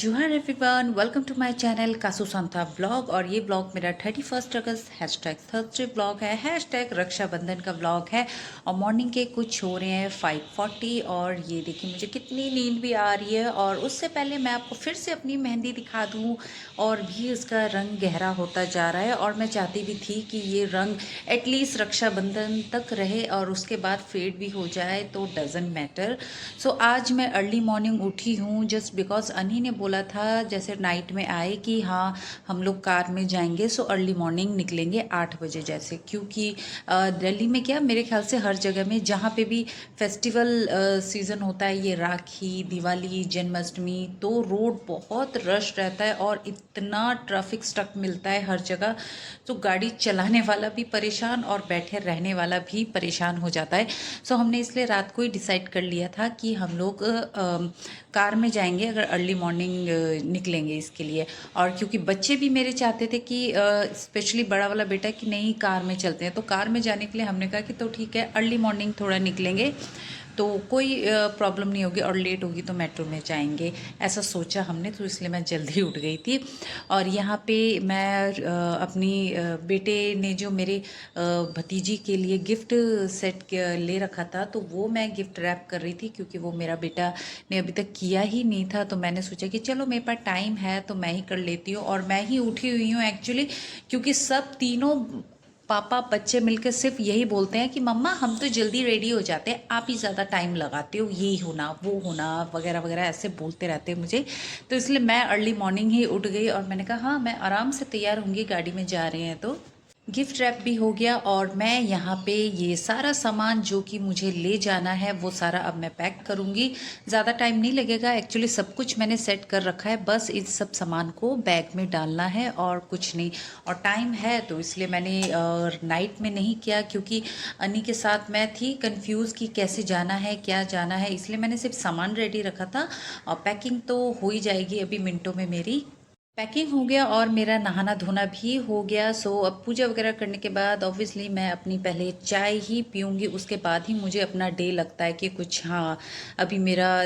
जोहार everyone, welcome to my channel Kasu Santa blog. और ये ब्लॉग मेरा 31 अगस्त हैशटैग थर्सडे ब्लॉग है, हैशटैग रक्षाबंधन का ब्लॉग है। और मॉर्निंग के कुछ हो रहे हैं 5:40 और ये देखिए मुझे कितनी नींद भी आ रही है। और उससे पहले मैं आपको फिर से अपनी मेहंदी दिखा दूँ और भी उसका रंग गहरा होता जा रहा है। और मैं चाहती भी थी कि ये रंग एटलीस्ट रक्षाबंधन तक रहे और उसके बाद फेड भी हो जाए तो डजेंट मैटर। सो आज मैं अर्ली मॉर्निंग उठी हूँ जस्ट बिकॉज अनी ने बोला था जैसे नाइट में आए कि हाँ हम लोग कार में जाएंगे। सो अर्ली मॉर्निंग निकलेंगे 8 बजे जैसे, क्योंकि दिल्ली में क्या मेरे ख्याल से हर जगह में जहाँ पे भी फेस्टिवल सीज़न होता है, ये राखी, दिवाली, जन्माष्टमी, तो रोड बहुत रश रहता है और इतना ट्रैफिक स्टक मिलता है हर जगह। तो गाड़ी चलाने वाला भी परेशान और बैठे रहने वाला भी परेशान हो जाता है। सो हमने इसलिए रात को ही डिसाइड कर लिया था कि हम लोग कार में जाएंगे अगर अर्ली मॉर्निंग निकलेंगे इसके लिए। और क्योंकि बच्चे भी मेरे चाहते थे कि स्पेशली बड़ा वाला बेटा कि नहीं कार में चलते हैं, तो कार में जाने के लिए हमने कहा कि तो ठीक है अर्ली मॉर्निंग थोड़ा निकलेंगे तो कोई प्रॉब्लम नहीं होगी, और लेट होगी तो मेट्रो में जाएंगे, ऐसा सोचा हमने। तो इसलिए मैं जल्दी उठ गई थी। और यहाँ पे मैं अपनी बेटे ने जो मेरे भतीजी के लिए गिफ्ट सेट ले रखा था, तो वो मैं गिफ्ट रैप कर रही थी क्योंकि वो मेरा बेटा ने अभी तक किया ही नहीं था। तो मैंने सोचा कि चलो मेरे पास टाइम है तो मैं ही कर लेती हूँ। और मैं ही उठी हुई हूँ एक्चुअली, क्योंकि सब तीनों पापा बच्चे मिलकर सिर्फ यही बोलते हैं कि मम्मा हम तो जल्दी रेडी हो जाते हैं, आप ही ज़्यादा टाइम लगाते हो, ये होना वो होना वगैरह वगैरह ऐसे बोलते रहते हैं मुझे। तो इसलिए मैं अर्ली मॉर्निंग ही उठ गई और मैंने कहा हाँ मैं आराम से तैयार होंगी, गाड़ी में जा रहे हैं तो। गिफ्ट रैप भी हो गया और मैं यहाँ पे ये सारा सामान जो कि मुझे ले जाना है वो सारा अब मैं पैक करूँगी। ज़्यादा टाइम नहीं लगेगा, एक्चुअली सब कुछ मैंने सेट कर रखा है, बस इस सब सामान को बैग में डालना है और कुछ नहीं। और टाइम है तो इसलिए मैंने नाइट में नहीं किया, क्योंकि अनी के साथ मैं थी कंफ्यूज कि कैसे जाना है क्या जाना है, इसलिए मैंने सिर्फ सामान रेडी रखा था। और पैकिंग तो हो ही जाएगी अभी मिनटों में। मेरी पैकिंग हो गया और मेरा नहाना धोना भी हो गया। सो अब पूजा वगैरह करने के बाद ऑब्वियसली मैं अपनी पहले चाय ही पीऊँगी, उसके बाद ही मुझे अपना डे लगता है कि कुछ हाँ अभी मेरा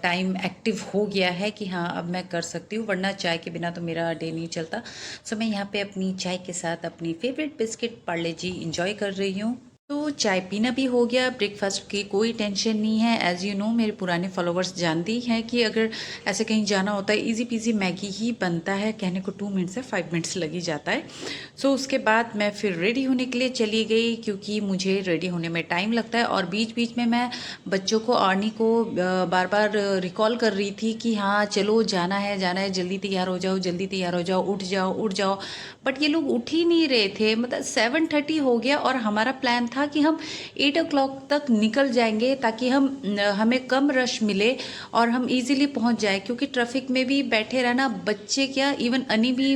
टाइम एक्टिव हो गया है कि हाँ अब मैं कर सकती हूँ, वरना चाय के बिना तो मेरा डे नहीं चलता। सो मैं यहाँ पे अपनी चाय के साथ अपनी फेवरेट बिस्किट पार्ले जी इंजॉय कर रही हूँ। तो चाय पीना भी हो गया, ब्रेकफास्ट की कोई टेंशन नहीं है। एज़ यू नो मेरे पुराने फॉलोवर्स जानते ही हैं कि अगर ऐसे कहीं जाना होता है इजी पीजी मैगी ही बनता है, कहने को 2 मिनट से 5 मिनट्स लग ही जाता है। सो उसके बाद मैं फिर रेडी होने के लिए चली गई, क्योंकि मुझे रेडी होने में टाइम लगता है। और बीच बीच में मैं बच्चों को आर्नी को बार बार रिकॉल कर रही थी कि हाँ चलो जाना है जाना है, जल्दी तैयार हो जाओ जल्दी तैयार हो जाओ, उठ जाओ उठ जाओ। बट ये लोग उठ ही नहीं रहे थे, मतलब 7:30 हो गया और हमारा प्लान था कि हम 8 o'clock तक निकल जाएंगे ताकि हमें कम रश मिले और हम इजीली पहुंच जाए, क्योंकि ट्रैफिक में भी बैठे रहना, बच्चे क्या इवन अनी भी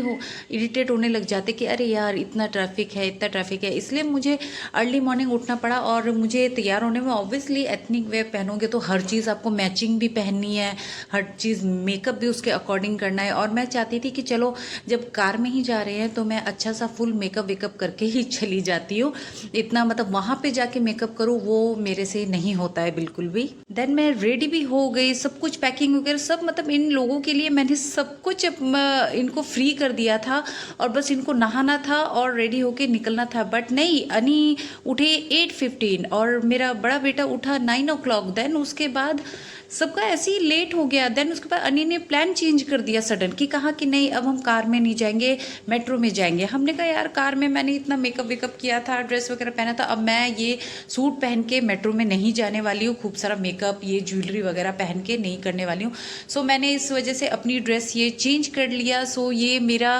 इरिटेट होने लग जाते कि अरे यार इतना ट्रैफिक है इतना ट्रैफिक है। इसलिए मुझे अर्ली मॉर्निंग उठना पड़ा। और मुझे तैयार होने में ऑब्वियसली एथनिक वेयर पहनोगे तो हर चीज़ आपको मैचिंग भी पहननी है, हर चीज़ मेकअप भी उसके अकॉर्डिंग करना है। और मैं चाहती थी कि चलो जब कार में ही जा रहे हैं तो मैं अच्छा सा फुल मेकअप वेकअप करके ही चली जाती हूँ, इतना मतलब वहाँ पे जाके मेकअप करूँ वो मेरे से नहीं होता है बिल्कुल भी। देन मैं रेडी भी हो गई, सब कुछ पैकिंग वगैरह सब, मतलब इन लोगों के लिए मैंने सब कुछ इनको फ्री कर दिया था और बस इनको नहाना था और रेडी होके निकलना था। बट नहीं, अनी उठे 8:15 और मेरा बड़ा बेटा उठा 9 o'clock। देन उसके बाद सबका ऐसे ही लेट हो गया। देन उसके बाद अनी ने प्लान चेंज कर दिया सडन, कि कहा कि नहीं अब हम कार में नहीं जाएंगे मेट्रो में जाएंगे। हमने कहा यार कार में मैंने इतना मेकअप वेकअप किया था, ड्रेस वगैरह पहना था, अब मैं ये सूट पहन के मेट्रो में नहीं जाने वाली हूँ, खूब सारा मेकअप ये ज्वेलरी वगैरह पहन के नहीं करने वाली हूँ। सो मैंने इस वजह से अपनी ड्रेस ये चेंज कर लिया। सो ये मेरा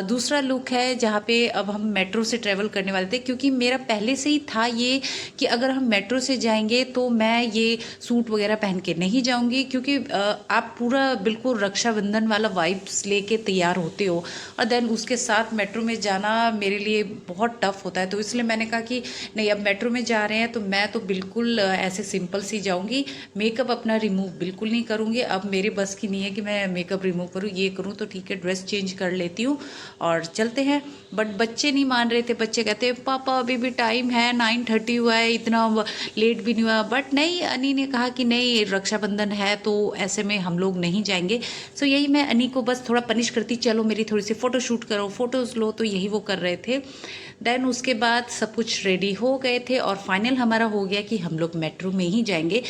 दूसरा लुक है जहाँ पे अब हम मेट्रो से ट्रेवल करने वाले थे, क्योंकि मेरा पहले से ही था ये कि अगर हम मेट्रो से जाएंगे तो मैं ये सूट वगैरह पहन के नहीं जाऊंगी, क्योंकि आप पूरा बिल्कुल रक्षाबंधन वाला वाइब्स लेके तैयार होते हो और देन उसके साथ मेट्रो में जाना मेरे लिए बहुत टफ होता है। तो इसलिए मैंने कहा कि नहीं अब मेट्रो में जा रहे हैं तो मैं तो बिल्कुल ऐसे सिंपल सी जाऊंगी, मेकअप अपना रिमूव बिल्कुल नहीं करूंगी। अब मेरे बस की नहीं है कि मैं मेकअप रिमूव करूँ, ये करूँ तो ठीक है ड्रेस चेंज कर लेती हूँ और चलते हैं। बट बच्चे नहीं मान रहे थे, बच्चे कहते हैं पापा अभी भी टाइम है, 9:30 हुआ है, इतना लेट भी नहीं हुआ। बट नहीं, अनी ने कहा कि नहीं रक्षाबंधन है तो ऐसे में हम लोग नहीं जाएंगे। सो यही मैं अनी को बस थोड़ा पनिश करती, चलो मेरी थोड़ी सी फ़ोटो शूट करो, फ़ोटोज़ लो, तो यही वो कर रहे थे। देन उसके बाद सब कुछ रेडी हो गए थे और फाइनल हमारा हो गया कि हम लोग मेट्रो में ही जाएंगे।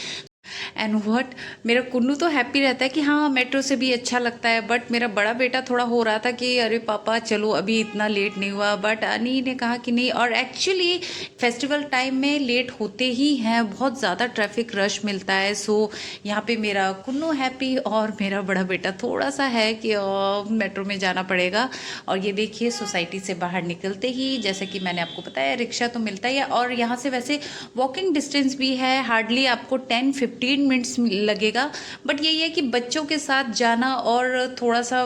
एंड व्हाट, मेरा कुन्नू तो हैप्पी रहता है कि हाँ मेट्रो से भी अच्छा लगता है, बट मेरा बड़ा बेटा थोड़ा हो रहा था कि अरे पापा चलो अभी इतना लेट नहीं हुआ। बट अनी ने कहा कि नहीं, और एक्चुअली फेस्टिवल टाइम में लेट होते ही हैं, बहुत ज़्यादा ट्रैफिक रश मिलता है। सो यहाँ पे मेरा कुन्नू हैप्पी और मेरा बड़ा बेटा थोड़ा सा है कि मेट्रो में जाना पड़ेगा। और ये देखिए सोसाइटी से बाहर निकलते ही, जैसे कि मैंने आपको बताया, रिक्शा तो मिलता ही है और यहाँ से वैसे वॉकिंग डिस्टेंस भी है, हार्डली आपको 10-15 मिनट्स लगेगा। बट यही है कि बच्चों के साथ जाना और थोड़ा सा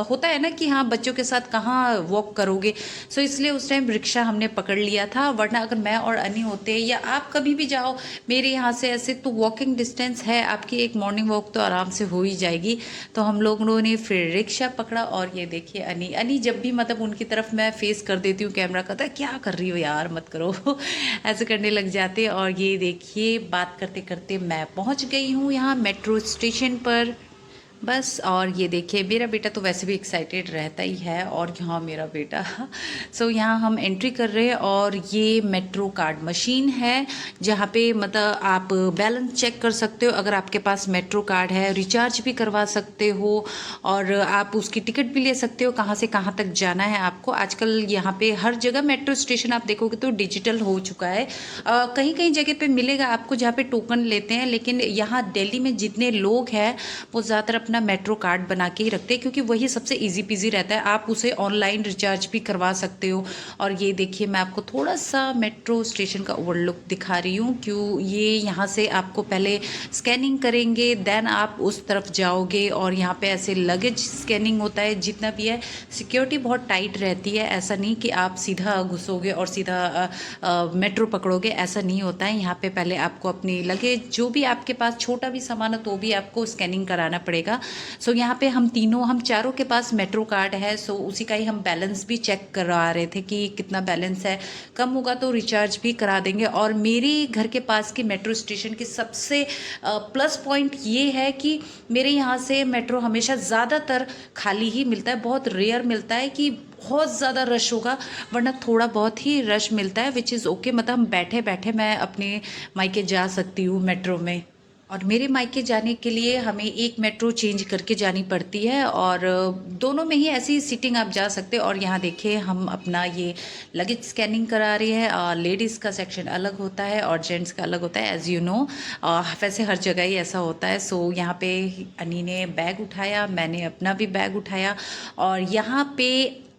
होता है ना कि हाँ बच्चों के साथ कहाँ वॉक करोगे, सो इसलिए उस टाइम रिक्शा हमने पकड़ लिया था। वरना अगर मैं और अनी होते या आप कभी भी जाओ मेरे यहाँ से ऐसे, तो वॉकिंग डिस्टेंस है आपकी, एक मॉर्निंग वॉक तो आराम से हो ही जाएगी। तो हम लोगों ने फिर रिक्शा पकड़ा और ये देखिए अनी, अनी जब भी मतलब उनकी तरफ मैं फेस कर देती हूँ कैमरा, कहता है क्या कर रही हो यार मत करो ऐसे करने लग जाते। और ये देखिए बात करते करते मैं पहुँच गई हूँ यहाँ मेट्रो स्टेशन पर बस। और ये देखिए मेरा बेटा तो वैसे भी एक्साइटेड रहता ही है, और यहाँ मेरा बेटा सो यहाँ हम एंट्री कर रहे हैं और ये मेट्रो कार्ड मशीन है जहाँ पे मतलब आप बैलेंस चेक कर सकते हो, अगर आपके पास मेट्रो कार्ड है, रिचार्ज भी करवा सकते हो और आप उसकी टिकट भी ले सकते हो, कहाँ से कहाँ तक जाना है आपको। आजकल यहाँ पे हर जगह मेट्रो स्टेशन आप देखोगे तो डिजिटल हो चुका है। कहीं कहीं जगह पे मिलेगा आपको जहाँ पे टोकन लेते हैं, लेकिन यहाँ दिल्ली में जितने लोग हैं वो ज़्यादातर अपना मेट्रो कार्ड बना के ही रखते हैं, क्योंकि वही सबसे इजी पीजी रहता है, आप उसे ऑनलाइन रिचार्ज भी करवा सकते हो। और ये देखिए मैं आपको थोड़ा सा मेट्रो स्टेशन का ओवरलुक दिखा रही हूँ, क्यों ये यहाँ से आपको पहले स्कैनिंग करेंगे, देन आप उस तरफ जाओगे और यहाँ पे ऐसे लगेज स्कैनिंग होता है, जितना भी है सिक्योरिटी बहुत टाइट रहती है, ऐसा नहीं कि आप सीधा घुसोगे और सीधा मेट्रो पकड़ोगे, ऐसा नहीं होता है। यहाँ पे पहले आपको अपनी लगेज जो भी आपके पास छोटा भी सामान है तो भी आपको स्कैनिंग कराना पड़ेगा। सो यहाँ पे हम चारों के पास मेट्रो कार्ड है, सो उसी का ही हम बैलेंस भी चेक करवा रहे थे कि कितना बैलेंस है, कम होगा तो रिचार्ज भी करा देंगे। और मेरे घर के पास की मेट्रो स्टेशन की सबसे प्लस पॉइंट ये है कि मेरे यहाँ से मेट्रो हमेशा ज़्यादातर खाली ही मिलता है, बहुत रेयर मिलता है कि बहुत ज़्यादा रश होगा, वरना थोड़ा बहुत ही रश मिलता है, विच इज़ ओके। मतलब हम बैठे बैठे मैं अपने मायके जा सकती हूँ मेट्रो में। और मेरे मायके जाने के लिए हमें एक मेट्रो चेंज करके जानी पड़ती है और दोनों में ही ऐसी सीटिंग आप जा सकते हो। और यहाँ देखिए हम अपना ये लगेज स्कैनिंग करा रही है, और लेडीज़ का सेक्शन अलग होता है और जेंट्स का अलग होता है, एज़ यू नो। वैसे हर जगह ही ऐसा होता है। सो यहाँ पे अनी ने बैग उठाया, मैंने अपना भी बैग उठाया, और यहाँ पे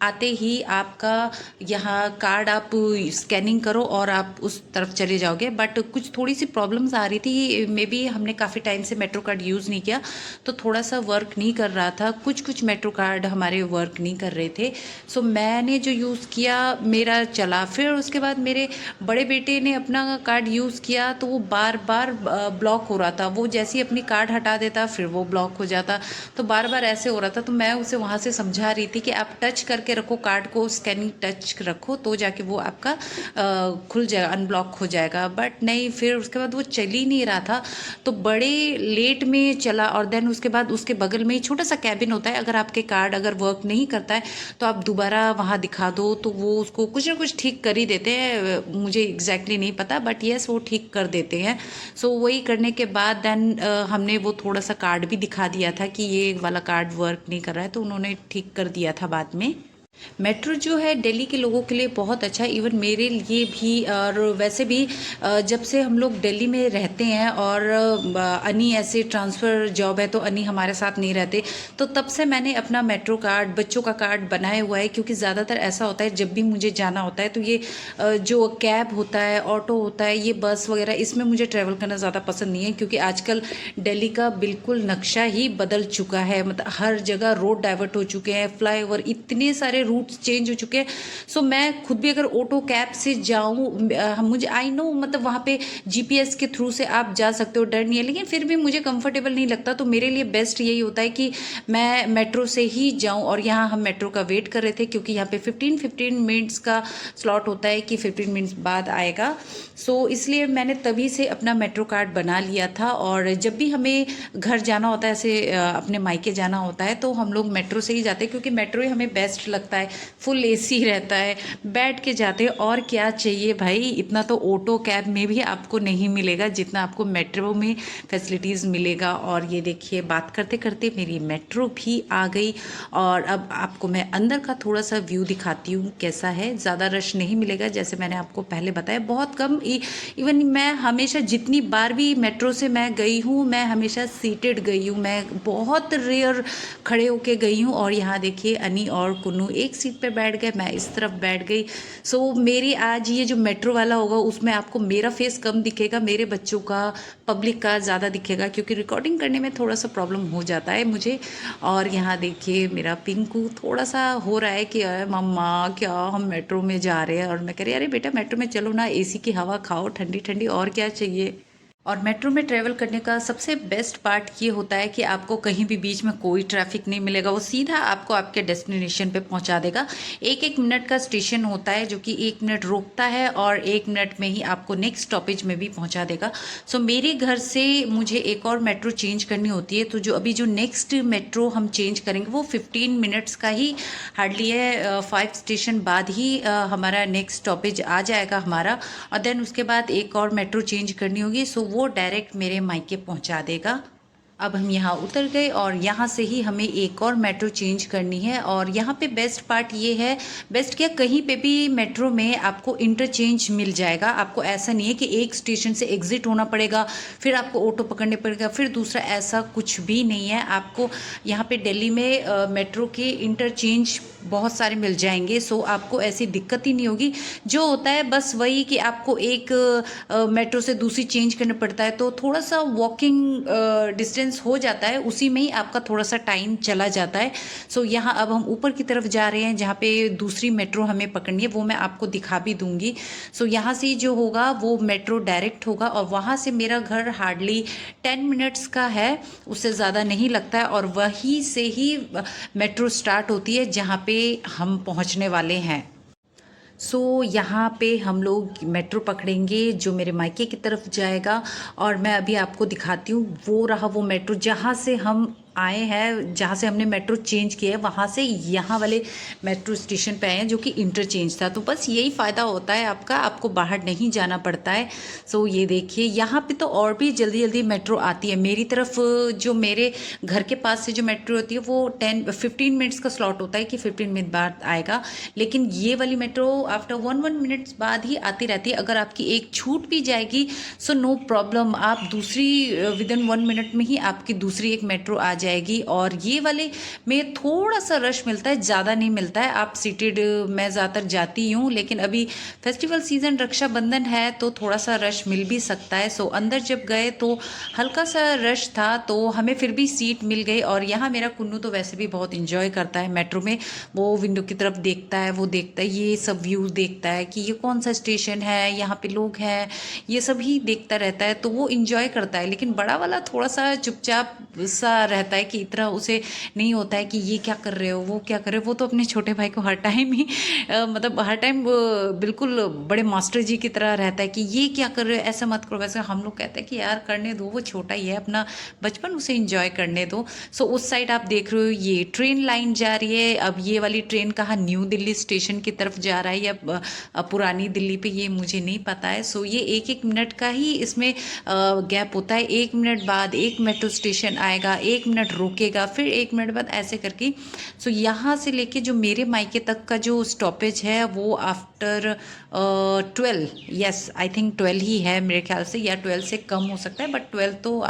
आते ही आपका यहाँ कार्ड आप स्कैनिंग करो और आप उस तरफ चले जाओगे। बट कुछ थोड़ी सी प्रॉब्लम्स आ रही थी, मे बी हमने काफ़ी टाइम से मेट्रो कार्ड यूज़ नहीं किया तो थोड़ा सा वर्क नहीं कर रहा था, कुछ मेट्रो कार्ड हमारे वर्क नहीं कर रहे थे। सो मैंने जो यूज़ किया मेरा चला, फिर उसके बाद मेरे बड़े बेटे ने अपना कार्ड यूज़ किया तो वो बार बार ब्लॉक हो रहा था, वो जैसे ही अपनी कार्ड हटा देता फिर वो ब्लॉक हो जाता, तो बार बार ऐसे हो रहा था। तो मैं उसे वहाँ से समझा रही थी कि आप टच करके रखो कार्ड को, स्कैनिंग टच रखो तो जाके वो आपका खुल जाएगा, अनब्लॉक हो जाएगा। बट नहीं, फिर उसके बाद वो चल ही नहीं रहा था, तो बड़े लेट में चला। और देन उसके बाद उसके बगल में ही छोटा सा कैबिन होता है, अगर आपके कार्ड अगर वर्क नहीं करता है तो आप दोबारा वहाँ दिखा दो तो वो उसको कुछ ना कुछ ठीक कर ही देते हैं, मुझे एग्जैक्टली नहीं पता बट येस वो ठीक कर देते हैं। सो वही करने के बाद देन हमने वो थोड़ा सा कार्ड भी दिखा दिया था कि ये वाला कार्ड वर्क नहीं कर रहा है, तो उन्होंने ठीक कर दिया था बाद में। मेट्रो जो है दिल्ली के लोगों के लिए बहुत अच्छा है, इवन मेरे लिए भी। और वैसे भी जब से हम लोग दिल्ली में रहते हैं और अनी ऐसे ट्रांसफ़र जॉब है तो अनी हमारे साथ नहीं रहते, तो तब से मैंने अपना मेट्रो कार्ड, बच्चों का कार्ड बनाया हुआ है। क्योंकि ज़्यादातर ऐसा होता है जब भी मुझे जाना होता है तो ये जो कैब होता है, ऑटो होता है, ये बस वगैरह, इसमें मुझे ट्रैवल करना ज़्यादा पसंद नहीं है। क्योंकि आजकल दिल्ली का बिल्कुल नक्शा ही बदल चुका है, मतलब हर जगह रोड डाइवर्ट हो चुके हैं, फ्लाईओवर, इतने सारे रूट्स चेंज हो चुके हैं। सो मैं खुद भी अगर ऑटो कैब से जाऊँ, मुझे आई नो मतलब वहाँ पे जीपीएस के थ्रू से आप जा सकते हो, डर नहीं है, लेकिन फिर भी मुझे कंफर्टेबल नहीं लगता। तो मेरे लिए बेस्ट यही होता है कि मैं मेट्रो से ही जाऊँ। और यहाँ हम मेट्रो का वेट कर रहे थे क्योंकि यहाँ पे 15 मिनट्स का स्लॉट होता है कि 15 मिनट्स बाद आएगा। सो इसलिए मैंने तभी से अपना मेट्रो कार्ड बना लिया था। और जब भी हमें घर जाना होता है, ऐसे अपने मायके जाना होता है, तो हम लोग मेट्रो से ही जाते हैं क्योंकि मेट्रो ही हमें बेस्ट लगता है। फुल एसी रहता है, बैठ के जाते हैं, और क्या चाहिए भाई। इतना तो ऑटो कैब में भी आपको नहीं मिलेगा जितना आपको मेट्रो में फैसिलिटीज़ मिलेगा। और ये देखिए, बात करते करते मेरी मेट्रो भी आ गई। और अब आपको मैं अंदर का थोड़ा सा व्यू दिखाती हूँ कैसा है। ज़्यादा रश नहीं मिलेगा, जैसे मैंने आपको पहले बताया, बहुत कम। इवन मैं हमेशा जितनी बार भी मेट्रो से मैं गई हूँ, मैं हमेशा सीटेड गई हूँ, मैं बहुत रेयर खड़े होके गई हूँ। और यहाँ देखिए, अनी और कुन्नू एक सीट पे बैठ गए, मैं इस तरफ बैठ गई। सो मेरी आज ये जो मेट्रो वाला होगा उसमें आपको मेरा फेस कम दिखेगा, मेरे बच्चों का, पब्लिक का ज़्यादा दिखेगा, क्योंकि रिकॉर्डिंग करने में थोड़ा सा प्रॉब्लम हो जाता है मुझे। और यहाँ देखिए, मेरा पिंकू थोड़ा सा हो रहा है कि अरे मम्मा क्या हम मेट्रो में जा रहे हैं। और मैं कह रही अरे बेटा मेट्रो में चलो ना, एसी की हवा खाओ ठंडी ठंडी, और क्या चाहिए। और मेट्रो में ट्रैवल करने का सबसे बेस्ट पार्ट ये होता है कि आपको कहीं भी बीच में कोई ट्रैफिक नहीं मिलेगा, वो सीधा आपको आपके डेस्टिनेशन पे पहुंचा देगा। एक एक मिनट का स्टेशन होता है जो कि 1 मिनट रोकता है और 1 मिनट में ही आपको नेक्स्ट स्टॉपेज में भी पहुंचा देगा। सो मेरे घर से मुझे एक और मेट्रो चेंज करनी होती है, तो जो नेक्स्ट मेट्रो हम चेंज करेंगे वो 15 मिनट्स का ही हार्डली है। 5 स्टेशन बाद ही हमारा नेक्स्ट स्टॉपेज आ जाएगा हमारा। और देन उसके बाद एक और मेट्रो चेंज करनी होगी, सो वो डायरेक्ट मेरे मायके पहुंचा देगा। अब हम यहाँ उतर गए और यहाँ से ही हमें एक और मेट्रो चेंज करनी है। और यहाँ पे बेस्ट पार्ट ये है, बेस्ट क्या, कहीं पे भी मेट्रो में आपको इंटरचेंज मिल जाएगा। आपको ऐसा नहीं है कि एक स्टेशन से एग्जिट होना पड़ेगा फिर आपको ऑटो पकड़ने पड़ेगा फिर दूसरा, ऐसा कुछ भी नहीं है। आपको यहाँ पे दिल्ली में मेट्रो के इंटरचेंज बहुत सारे मिल जाएंगे, सो आपको ऐसी दिक्कत ही नहीं होगी। जो होता है बस वही कि आपको एक मेट्रो से दूसरी चेंज करना पड़ता है, तो थोड़ा सा वॉकिंग डिस्टेंस हो जाता है, उसी में ही आपका थोड़ा सा टाइम चला जाता है। सो यहाँ अब हम ऊपर की तरफ जा रहे हैं जहाँ पे दूसरी मेट्रो हमें पकड़नी है, वो मैं आपको दिखा भी दूंगी। सो यहाँ से जो होगा वो मेट्रो डायरेक्ट होगा और वहाँ से मेरा घर हार्डली 10 मिनट्स का है, उससे ज़्यादा नहीं लगता है। और वहीं से ही मेट्रो स्टार्ट होती है जहाँ पे हम पहुँचने वाले हैं। सो यहाँ पे हम लोग मेट्रो पकड़ेंगे जो मेरे मायके की तरफ जाएगा। और मैं अभी आपको दिखाती हूँ, वो रहा वो मेट्रो जहाँ से हम आए हैं, जहाँ से हमने मेट्रो चेंज किया है, वहाँ से यहाँ वाले मेट्रो स्टेशन पे आए हैं जो कि इंटरचेंज था। तो बस यही फ़ायदा होता है आपका, आपको बाहर नहीं जाना पड़ता है। सो ये देखिए, यहाँ पे तो और भी जल्दी जल्दी मेट्रो आती है। मेरी तरफ जो मेरे घर के पास से जो मेट्रो होती है वो 15 मिनट्स का स्लॉट होता है कि 15 मिनट बाद आएगा, लेकिन ये वाली मेट्रो आफ्टर 1 मिनट्स बाद ही आती रहती है। अगर आपकी एक छूट भी जाएगी सो नो प्रॉब्लम, आप दूसरी विदिन 1 मिनट में ही आपकी दूसरी एक मेट्रो आ जाएगी। और ये वाले में थोड़ा सा रश मिलता है, ज़्यादा नहीं मिलता है। आप सीटेड, मैं ज़्यादातर जाती हूँ, लेकिन अभी फेस्टिवल सीज़न रक्षाबंधन है तो थोड़ा सा रश मिल भी सकता है। सो अंदर जब गए तो हल्का सा रश था, तो हमें फिर भी सीट मिल गई। और यहाँ मेरा कुन्नू तो वैसे भी बहुत इंजॉय करता है मेट्रो में, वो विंडो की तरफ देखता है, वो देखता है ये सब व्यू, देखता है कि ये कौन सा स्टेशन है, यहाँ पे लोग हैं, ये सब ही देखता रहता है, तो वो इंजॉय करता है। लेकिन बड़ा वाला थोड़ा सा चुपचाप सा रहता है कि इतना उसे नहीं होता है कि ये क्या कर रहे हो, वो क्या कर रहे हो। वो तो अपने छोटे भाई को हर टाइम ही मतलब हर टाइम बिल्कुल बड़े मास्टर जी की तरह रहता है कि ये क्या कर रहे हो, ऐसा मत करो वैसे। हम लोग कहते हैं कि यार करने दो, वो छोटा ही है, अपना बचपन उसे इंजॉय करने दो। सो उस साइड आप देख रहे हो ये ट्रेन लाइन जा रही है। अब ये वाली ट्रेन कहाँ न्यू दिल्ली स्टेशन की तरफ जा रहा है या पुरानी दिल्ली पे, ये मुझे नहीं पता है। सो ये 1-1 मिनट का ही इसमें गैप होता है। 1 मिनट बाद एक मेट्रो स्टेशन आएगा, 1 मिनट रुकेगा, फिर 1 मिनट बाद, ऐसे करके। सो यहाँ से लेके जो मेरे मायके तक का जो स्टॉपेज है वो आफ्टर 12, यस आई थिंक 12 ही है मेरे ख्याल से, या 12 से कम हो सकता है, बट 12 तो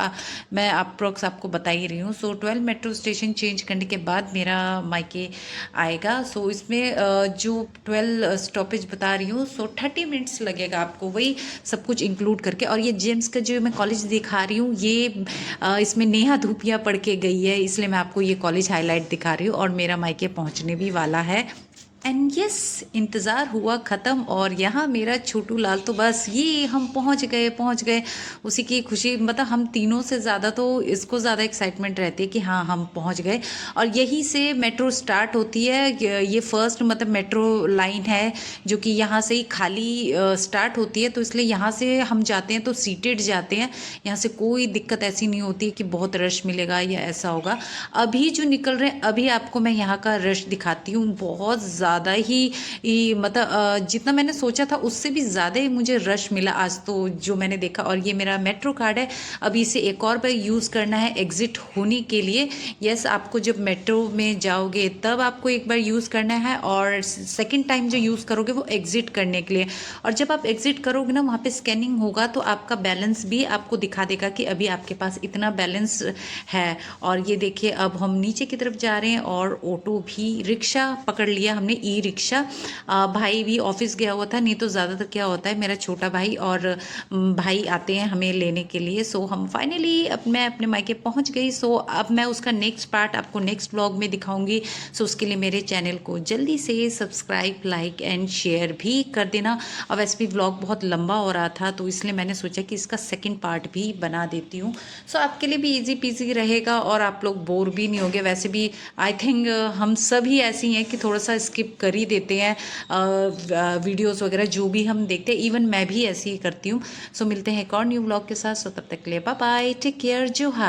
मैं अप्रॉक्स आपको बता ही रही हूँ। सो 12 मेट्रो स्टेशन चेंज करने के बाद मेरा मायके आएगा। सो इसमें जो 12 स्टॉपेज बता रही हूँ, सो 30 मिनट्स लगेगा आपको, वही सब कुछ इंक्लूड करके। और ये जेम्स का जो मैं कॉलेज दिखा रही हूँ, ये इसमें नेहा धूपिया पढ़ के गई है, इसलिए मैं आपको ये कॉलेज हाईलाइट दिखा रही हूँ। और मेरा मायके पहुँचने भी वाला है। एंड यस, इंतज़ार हुआ ख़त्म और यहाँ मेरा छोटू लाल तो बस ये हम पहुँच गए उसी की खुशी, मतलब हम तीनों से ज़्यादा तो इसको ज़्यादा एक्साइटमेंट रहती है कि हाँ हम पहुँच गए। और यहीं से मेट्रो स्टार्ट होती है, ये फर्स्ट मतलब मेट्रो लाइन है जो कि यहाँ से ही खाली स्टार्ट होती है, तो इसलिए यहाँ से हम जाते हैं तो सीटेड जाते हैं। यहाँ से कोई दिक्कत ऐसी नहीं होती कि बहुत रश मिलेगा या ऐसा होगा। अभी जो निकल रहे हैं अभी आपको मैं यहाँ का रश दिखाती हूँ, बहुत ज़्यादा ही मतलब जितना मैंने सोचा था उससे भी ज़्यादा ही मुझे रश मिला आज तो जो मैंने देखा। और ये मेरा मेट्रो कार्ड है, अभी इसे एक और बार यूज़ करना है एग्ज़िट होने के लिए। यस, आपको जब मेट्रो में जाओगे तब आपको एक बार यूज़ करना है और सेकंड टाइम जो यूज़ करोगे वो एग्ज़िट करने के लिए। और जब आप एग्ज़िट करोगे ना वहाँ पे स्कैनिंग होगा तो आपका बैलेंस भी आपको दिखा देगा कि अभी आपके पास इतना बैलेंस है। और ये देखिए अब हम नीचे की तरफ जा रहे हैं और ऑटो भी, रिक्शा पकड़ लिया हमने, ई रिक्शा। भाई भी ऑफिस गया हुआ था, नहीं तो ज़्यादातर क्या होता है मेरा छोटा भाई और भाई आते हैं हमें लेने के लिए। सो हम फाइनली अब मैं अपने मायके पहुंच गई। सो अब मैं उसका नेक्स्ट पार्ट आपको नेक्स्ट व्लॉग में दिखाऊंगी। सो उसके लिए मेरे चैनल को जल्दी से सब्सक्राइब, लाइक एंड शेयर भी कर देना। अब वैसे भी व्लॉग बहुत लंबा हो रहा था तो इसलिए मैंने सोचा कि इसका सेकेंड पार्ट भी बना देती हूँ। सो आपके लिए भी ईजी पीजी रहेगा और आप लोग बोर भी नहीं होगे। वैसे भी आई थिंक हम सभी ऐसी हैं कि थोड़ा सा स्किप कर ही देते हैं वीडियोस वगैरह जो भी हम देखते हैं, इवन मैं भी ऐसे ही करती हूँ। सो मिलते हैं एक और न्यू व्लॉग के साथ। सो तब तक के लिए बाय बाय, टेक केयर, जोहार।